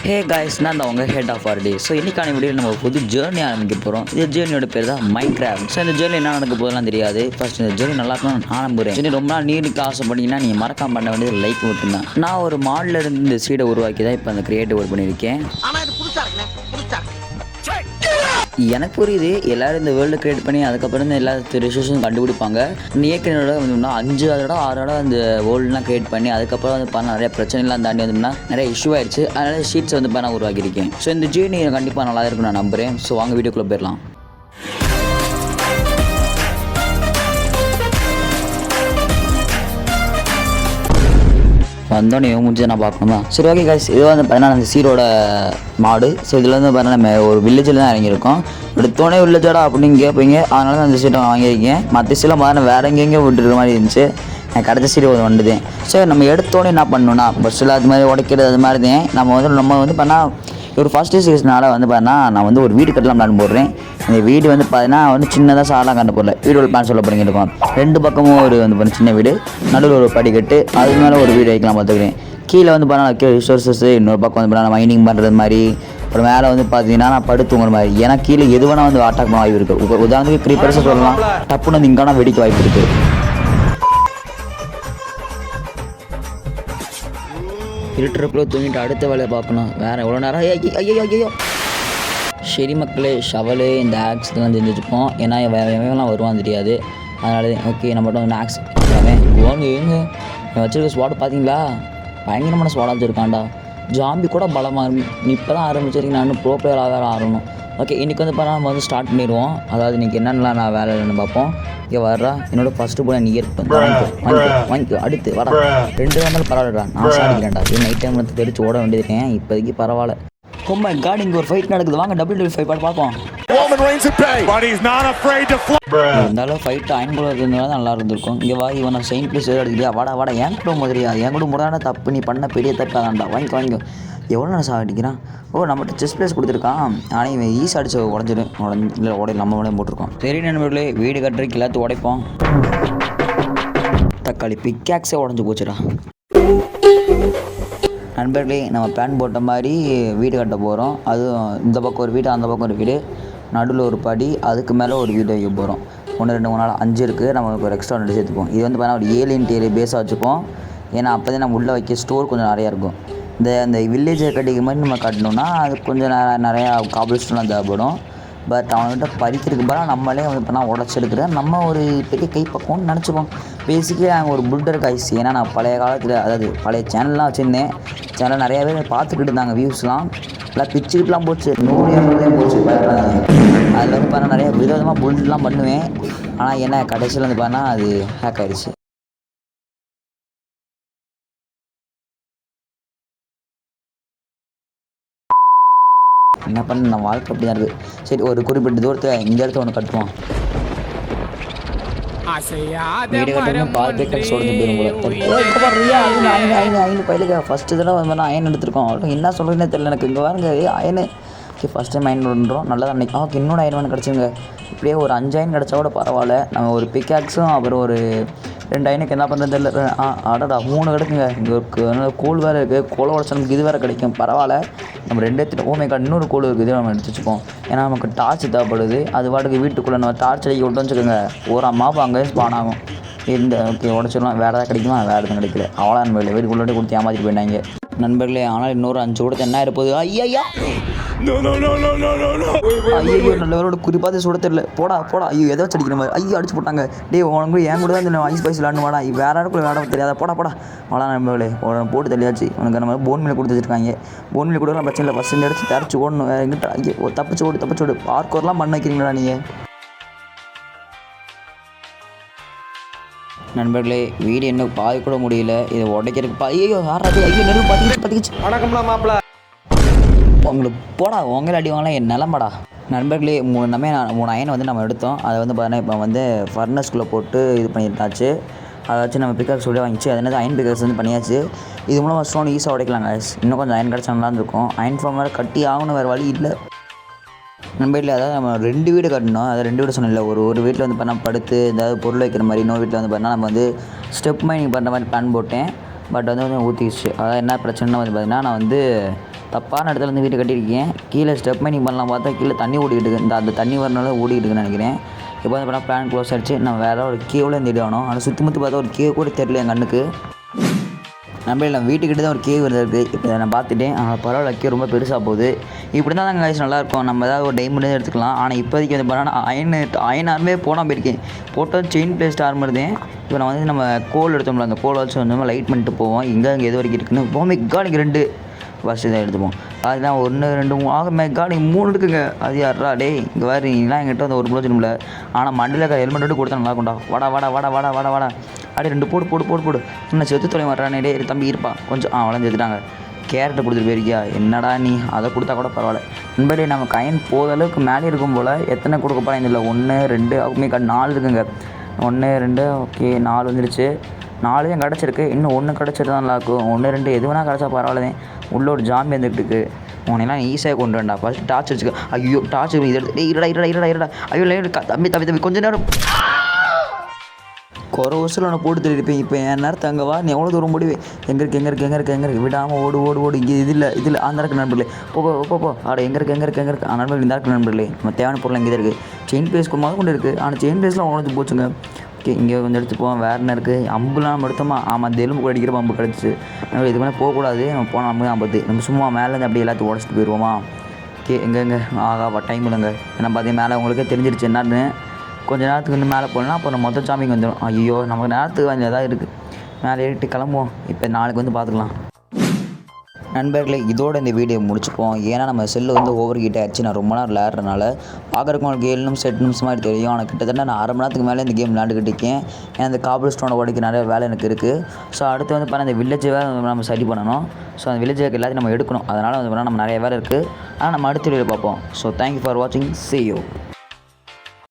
Hey guys, நான் தான் உங்கள் head of R day. So இன்றைக்கான வீடியோ நம்ம புது ஜேர்னி ஆரம்பிக்க போகிறோம். இந்த ஜேர்னியோட பேர் தான் மைன்கிராஃப்ட். ஸோ இந்த ஜேர்னி என்ன நடக்க போதெல்லாம் தெரியாது. ஃபர்ஸ்ட் இந்த ஜேர்னி நல்லா இருக்கணும் நான் நம்புகிறேன். ஜேர்னி ரொம்ப நாள் நீருக்கு ஆசைப்பட்டீங்கன்னா நீங்கள் மறக்காம பண்ண வேண்டியது லைக் மட்டும்தான். நான் ஒரு மாடல இருந்து இந்த சீடை உருவாக்கி தான் இப்போ அந்த கிரியேட்டிவ் ஒர்க் பண்ணியிருக்கேன். எனக்கு புரியுது, எல்லோரும் இந்த வேர்ல்டு கிரியேட் பண்ணி அதுக்கப்புறம் தான் எல்லா ரிசோர்ஸும் கண்டுபிடிப்பாங்க. ஏற்கனவே வந்தோம்னா 5 தடவை 6 தடவை அந்த வேர்ல்டுலாம் கிரியேட் பண்ணி அதுக்கப்புறம் வந்து பண்ண நிறைய பிரச்சனைலாம் தாண்டி வந்தோம்னா நிறைய இஷ்யூ ஆயிடுச்சு. அதனால் ஷீட்ஸ் வந்து நான் உருவாக்கியிருக்கேன். ஸோ இந்த ஜேர்னி கண்டிப்பாக நல்லா இருக்குன்னு நான் நம்புகிறேன். ஸோ வாங்க வீடியோக்குள்ளே போயிடலாம். வந்தோடனே முடிஞ்சு நான் பார்க்கணுமா? சரி, ஓகே காய்ஸ், இது வந்து பார்த்தீங்கன்னா அந்த சீரோட மாடு. ஸோ இதில் வந்து பார்த்தீங்கன்னா நம்ம ஒரு வில்லேஜில் தான் இறங்கியிருக்கோம். எடுத்தோடனே வில்லேஜோட அப்படின்னு கேட்பீங்க, அதனால தான் அந்த சீட்டை வாங்கியிருக்கேன். மற்ற சீலாம் பார்த்தீங்கன்னா வேறு எங்கெங்கே விட்டுருக்க மாதிரி இருந்துச்சு. எனக்கு கிடைச்ச சீடு ஒரு வண்டுதேன். ஸோ நம்ம எடுத்தோடனே என்ன பண்ணணும்னா பஸ்ஸில் அது மாதிரி உடைக்கிறது அது மாதிரி தான் நம்ம வந்து பண்ணால் ஒரு ஃபஸ்ட்டு சீசனால் வந்து பார்த்தீங்கன்னா நான் வந்து ஒரு வீடு கட்டலாம் பிளான் போடுறேன். இந்த வீடு வந்து பார்த்தீங்கன்னா வந்து சின்னதாக சாலாம் கண்டு போடல, வீடு ஒரு பிளான் சொல்ல போகிறீங்க இருக்கும். 2 பக்கமும் ஒரு வந்து சின்ன வீடு, நடுவில் ஒரு படிக்கட்டு, அதுக்கு மேலே ஒரு வீடு வைக்கலாம் பார்த்துக்கிறேன். கீழே வந்து பார்த்தீங்கன்னா ரிசோர்ஸஸ், இன்னொரு பக்கம் வந்து பார்த்தீங்கன்னா மைனிங் பண்ணுறது மாதிரி, அப்புறம் மேலே வந்து பார்த்தீங்கன்னா நான் படுத்துங்கிற மாதிரி. ஏன்னா கீழே எது வேணால் வந்து அட்டாக் பண்ண வாய்ப்பு இருக்குது. உதாரணத்துக்கு க்ரீப்பர்ஸை சொல்லலாம், டப்புன்னு வந்து இங்கான வெடிக்க வாய்ப்பு இருக்குது. இருட்டுக்குள்ளே தூங்கிட்டு அடுத்த வேலையை பார்க்கணும். வேறு எவ்வளோ நேரம்? ஐயோ. சரி மக்களே, ஷவலு இந்த ஆக்ஸ் இதெல்லாம் தெரிஞ்சு வச்சுப்போம். ஏன்னா எவன்லாம் வருவான்னு தெரியாது. அதனால ஓகே நம்ம மட்டும் வந்து ஆக்ஸ் ஏங்க வச்சுருக்க ஸ்வாட் பார்த்தீங்களா? பயங்கரமான ஸ்வாடாக வச்சுருக்காண்டா. ஜாம்பி கூட பலமாக இப்போ தான் ஆரம்பிச்சிருக்கீங்க. நான் இன்னும் ப்ரோ பிளேயராக வேறு ஆரணும். ஓகே, இன்றைக்கி வந்து பார்த்தா நம்ம வந்து ஸ்டார்ட் பண்ணிடுவோம். அதாவது இன்றைக்கி என்னென்னலாம் நான் வேலை இல்லைன்னு பார்ப்போம். இங்கே வர்றா என்னோட ஃபஸ்ட்டு போய் நீ வாங்கிக்கோ அடுத்து வரா 2 நாள் பரவாயில்லடா, நான் சாடிக்கிறேன்டா. இது நைட் டைம் வந்து தெரிச்சு ஓட வேண்டியிருக்கேன். இப்போதைக்கு பரவாயில்ல. ரொம்ப காட், இங்கே ஒரு ஃபைட் நடக்குது. வாங்க WWE பாட்டு பார்ப்போம். இருந்தாலும் ஃபைட் அயன்போல இருந்ததுனால நல்லா இருந்திருக்கும். இங்கே வா, இவன் நான் செயின் ப்ளீஸ் எடுத்துக்கியா? வாடா என் கூட முதலியா? என் கூட முறையான தப்பு, நீ பண்ண பெரிய தப்பு அதான்டா. வாங்கிக்கோ. எவ்வளோ நான் சாடிக்கிறான்? நம்மகிட்ட செஸ் பிளேஸ் கொடுத்துருக்கான். ஆனால் இவன் ஈஸ் அடிச்சு உடஞ்சிடும். இல்லை உடையில நம்ம உடனே போட்டிருக்கோம். சரி நண்பர்களே, வீடு கட்டுறதுக்கு எல்லாத்தையும் உடைப்போம். தக்காளி பிக்காக்ஸே உடஞ்சி போச்சுடா. நண்பர்களே, நம்ம பிளான் போட்ட மாதிரி வீடு கட்ட போகிறோம். அதுவும் இந்த பக்கம் ஒரு வீடு, அந்த பக்கம் ஒரு வீடு, நடுவில் ஒரு படி, அதுக்கு மேலே ஒரு வீடு வைக்க போகிறோம். 1 2 3 4 5 இருக்குது. நமக்கு ஒரு எக்ஸ்ட்ரா 2 சேர்த்துப்போம். இது வந்து பார்த்தீங்கன்னா ஒரு 7x7 பேஸாக வச்சுப்போம். ஏன்னா அப்போ தான் நம்ம உள்ளே வைக்க ஸ்டோர் கொஞ்சம் நிறையா இருக்கும். இந்த வில்லேஜை கட்டிக்கிற மாதிரி நம்ம கட்டணும்னா அது கொஞ்சம் நிறையா காபிள்ஸ்டோன்லாம் தேவைப்படும். பட் அவன்கிட்ட பறிக்கிறதுக்கு பதிலாக நம்மளே வந்து இப்போ நான் உடச்செடுக்கிற நம்ம ஒரு பெரிய கைப்பக்கும்னு நினச்சிப்போம். பேசிக்கலி நாங்கள் ஒரு புல்டர் காய்ஸ். ஏன்னா நான் பழைய காலத்தில், அதாவது பழைய சேனல்லாம் வச்சுருந்தேன். சேனல் நிறையா பேர் பார்த்துக்கிட்டு இருந்தாங்க. வியூஸ்லாம் எல்லாம் பிச்சுக்கிட்டுலாம் போச்சு, 100 போச்சு. அதில் வந்து பார்த்தா நிறைய விதவிதமாக புல்டெலாம் பண்ணுவேன். ஆனால் என்ன கடைசியில் வந்து பார்த்தா அது ஹேக் ஆகிடுச்சு. என்ன பண்ண, நம்ம வாழ்க்கை அப்படி தான் இருக்குது. சரி, ஒரு குறிப்பிட்ட தூரத்தில் இந்த இடத்துல ஒன்று கட்டுவோம். வீடு கட்டணும் பார்த்து சோடு போயிடும். பயிலுக்கு ஃபஸ்ட்டு தடவை வந்து அயன் எடுத்துருக்கோம். என்ன சொல்கிறேன்னு தெரியல எனக்கு. இங்கே பாருங்க iron. Okay, first time iron பண்ணுறோம். நல்லா தான் நினைக்கும். ஓகே, இன்னொரு அயன் ஒன்று கிடச்சிங்க. இப்படியே ஒரு 5 அயன் கிடச்சா கூட பரவாயில்ல. நம்ம ஒரு பிக்காக்ஸும் அப்புறம் ஒரு 2 அயனுக்கு என்ன பண்ணுறது தெரியல. அடடா 3 கிடக்குங்க. இங்கே ஒரு கோல் வேறு இருக்குது. கோலை உடச்சா நமக்கு இது வேறு கிடைக்கும். பரவாயில்ல, நம்ம 2 எடுத்துகிட்டு ஓமேக்கா இன்னொரு கோல் இருக்குது. நம்ம எடுத்து வச்சுப்போம். ஏன்னா நமக்கு டார்ச் தேவைப்படுது. அது பாட்டுக்கு வீட்டுக்குள்ளே நம்ம டார்ச் அடிக்க விட்டு வச்சுக்கோங்க, ஒரு அம்மாவும் அங்கேயே ஸ்பான் ஆகும். ஓகே உடச்சிடலாம். வேறு ஏதாவது கிடைக்குமா? வேறு எதுவும் கிடைக்கல. அவ்வளோ நண்பர்களே, வீட்டுக்குள்ளே கொடுத்து ஏமாற்றிட்டு போயிட்டாங்க நண்பர்களே. ஆனால் இன்னொரு 5 கொடுத்து என்ன இருப்போது? ஐயா ஐயோ, நல்லவரோட குறிப்பாக சுட தெரியல. போடா. ஐயோ, எதை வச்சு அடிக்கிற மாதிரி? ஐயோ, அடிச்சு போட்டாங்க. உனக்கு என் கூட தான் இந்த ஐஸ் ஸ்பைஸ் விளாண்டு வாடா. வேற யாருக்குள்ள விளாட தெரியாதா? போடா. அவ்வளோ நண்பர்களே, போட்டு தெளியாச்சு. உனக்கு நம்ம போன் மீல் கொடுத்து வச்சிருக்காங்க. போன் மீல் கொடுக்கலாம் பிரச்சனை இல்லை. ஃபஸ்ட் இந்த இடத்து தரைச்சி ஓடணும். எங்கிட்ட ஐயோ தப்பிச்சு ஓடு. பார்க்கோர்லாம் பண்ண வைக்கிறீங்களா நீங்கள்? நண்பர்களே, வீடு இன்னும் பாதி கூட முடியல. இதை உடைக்கிறதுக்கு ஐயோ ஆறாது. ஐயோ நெருப்பு பற்றிக்கிச்சு. வணக்கம்லாம் மாப்பிள்ள. உங்களுக்கு போடா, உங்களை அடி வாங்கலாம் என் நிலமடா. நண்பர்களே, 3 அயன் வந்து நம்ம எடுத்தோம். அதை வந்து பார்த்தீங்கன்னா இப்போ வந்து ஃபர்னஸ்குள்ளே போட்டு இது பண்ணிட்டாச்சு. அதை வச்சு நம்ம பிக்காக்ஸ் உடைய வாங்கிச்சு. அதனால அயன் பிக்காக்ஸ் வந்து பண்ணியாச்சு. இது மூலமாக ஸ்டோன் ஈஸியாக உடைக்கலாங்க. இன்னும் கொஞ்சம் அயன் கிடச்சா நல்லா இருந்திருக்கும். அயன் ஃபார்ம் வேறு கட்டி ஆகணும், வேறு வழி இல்லை. நம்ம வீட்டில் அதாவது நம்ம 2 வீடு கட்டணும். அதை 2 வீடு சொன்னல. ஒரு வீட்டில் வந்து பார்த்தா படுத்து ஏதாவது பொருள் வைக்கிற மாதிரி, இன்னொரு வீட்டில் வந்து பார்த்தா நம்ம வந்து ஸ்டெப் மைனிங் பண்ணுற மாதிரி பிளான் போட்டேன். பட் வந்து ஊற்றிடுச்சு. அதாவது என்ன பிரச்சனைனா வந்து பார்த்திங்கன்னா, நான் வந்து தப்பான இடத்துல இருந்து வீடு கட்டியிருக்கேன். கீழே ஸ்டெப் மைனிங் பண்ணலாம் பார்த்தா கீழே தண்ணி ஓடிக்கிட்டு இருக்குது. அந்த தண்ணி வரனால ஓடிக்கிட்டு இருக்குன்னு நினைக்கிறேன். இப்போ வந்து பார்த்தா பிளான் க்ளோஸ் ஆகிடுச்சு. நம்ம வேறு ஒரு கேவில் இருந்து ஆகணும். ஆனால் சுற்றி முற்றி பார்த்தா ஒரு கேவ் கூட தெரியல என் கண்ணுக்கு. நம்ம வீட்டுக்கிட்ட தான் ஒரு கேவ் இருக்குது. இப்போ நான் பார்த்துட்டேன். பரவாயில்ல, கேவ் ரொம்ப பெருசாக போகுது. இப்படி தான் நாங்கள் கைஸ் நல்லாயிருக்கும். நம்ம ஏதாவது ஒரு டைமண்ட் எடுத்துக்கலாம். ஆனால் இப்போதைக்கு வந்து பார்த்தா அயன் ஆர்மே போனால் போயிருக்கேன். போட்டால் செயின் பிளேஸ்ட் ஆர்மர் தான். இப்போ நான் வந்து நம்ம கோல் எடுத்தோம்ல, அந்த கோல் வச்சு வந்து லைட் பண்ணிட்டு போவோம். இங்கே எது வரைக்கும் இருக்குன்னு மெக்கானிக் 2 ஃபஸ்ட்டு தான் எடுத்துப்போம். அதுதான் 1 2 3 மெக்கானிக் 3 இருக்குங்க. அது யாரா டே இங்கே வேறு நீங்களாம் என்கிட்ட வந்து ஒரு பிரோஜனமில்ல. ஆனால் மண்டியில் ஹெல்மெட் எடுத்து கொடுத்தா நல்லா இருக்கும்டா. வாடா அப்படியே 2 போடு. இன்னும் செத்து தொலை மாட்டானே டே தம்பி இருப்பா கொஞ்சம் வளைஞ்சு எடுத்துட்டாங்க. கேரட்டை கொடுத்துட்டு போயிருக்கியா என்னடா நீ, அதை கொடுத்தா கூட பரவாயில்ல. நண்பரே நம்ம காயின் போத அளவுக்கு மேலே இருக்கும் போல். எத்தனை கொடுக்க போகிறேன் இல்லை 1 2 அதுக்குமே 4 இருக்குங்க. 1 2 ஓகே 4 வந்துருச்சு. 4 தான் கிடச்சிருக்கு. இன்னும் 1 கிடச்சிட்டு தான் நல்லாயிருக்கும். 1 2 எது வேணால் கிடச்சா பரவாயில்லதான். உள்ளே ஒரு ஜாம்பி வந்துட்டு இருக்கு. உனெல்லாம் ஈஸியாக கொண்டு வேண்டா. ஃபஸ்ட்டு டார்ச் வச்சுக்க. ஐயோ டார்ச் இது எடுத்து இருடா. ஐயோ தம்பி கொஞ்சம் நேரம் குறை வருஷத்தில் உன்னை போட்டு தெரியிருப்பேன். இப்போ என் நேரத்தை அங்கே வா, நீ எவ்வளோ தூரம் முடிவு. எங்கே இருக்கு விடாமல் ஓடு. இங்கே இதில் அந்த இருக்கு நண்பர்களே. போ எங்கே இருக்கு நண்பர்கள் இந்த இருக்கு நண்பர்களே. நம்ம தேவையான பொருள் இங்கே தான் இருக்குது. செயின் பிளேஸ் கொண்டு இருக்குது. ஆனால் செயின் பிளேஸ்லாம் உணர்ந்து போச்சுங்க. ஓகே இங்கே கொஞ்சம் எடுத்துப்போம். வேறு என்ன இருக்குது, அம்புலாம் நம்ம எடுத்தோமா. ஆமாம் அந்த எலும்பு அடிக்கிற அம்பு கிடச்சிச்சு. நம்ம இதுக்கு மேலே போகக்கூடாது. நம்ம போனால் நம்ம ஆபத்து. நம்ம சும்மா மேலேருந்து அப்படியே எல்லாத்தையும் உடச்சிட்டு போயிடுவோமா. ஓகே எங்கே ஆகா டைம் இல்லைங்க. ஏன்னா பார்த்தீங்கன்னா மேலே உங்களுக்கே தெரிஞ்சிருச்சு என்னன்னு. கொஞ்சம் நேரத்துக்கு இன்னும் மேலே போகலாம். அப்புறம் மொத்தம் சாமிக்கு வந்துடும். ஐயோ நமக்கு நேரத்துக்கு கொஞ்சம் எதாவது இருக்குது. மேலே ஏறிட்டு கிளம்புவோம். இப்போ நாளைக்கு வந்து பார்த்துக்கலாம் நண்பர்களே. இதோட இந்த வீடியோ முடிச்சுப்போம். ஏன்னா நம்ம செல்லு வந்து ஓவர் ஹீட் ஆகிடுச்சு. நான் ரொம்ப நேரம் விளையாடுறதுனால பார்க்குறக்கு உங்களுக்கு 7 நிமிஷம் 8 நிமிஷம் மாதிரி தெரியும். ஆனால் கிட்டத்தட்ட நான் அரை மணி நேரத்துக்கு மேலே இந்த கேம் விளையாண்டுக்கிட்டு இருக்கேன். ஏன்னா இந்த காபிள் ஸ்டோனை உடைக்க நிறைய வேலை எனக்கு இருக்குது. ஸோ அடுத்து வந்து பார்த்தா அந்த வில்லேஜ் வேலை நம்ம சரி பண்ணணும். ஸோ அந்த வில்லேஜ் எல்லாத்தையும் நம்ம எடுக்கணும். அதனால் வந்து நம்ம நிறைய வேலை இருக்குது. ஆனால் நம்ம அடுத்த வீடியோவில் பார்ப்போம். ஸோ தேங்க்யூ ஃபார் வாட்சிங். see you.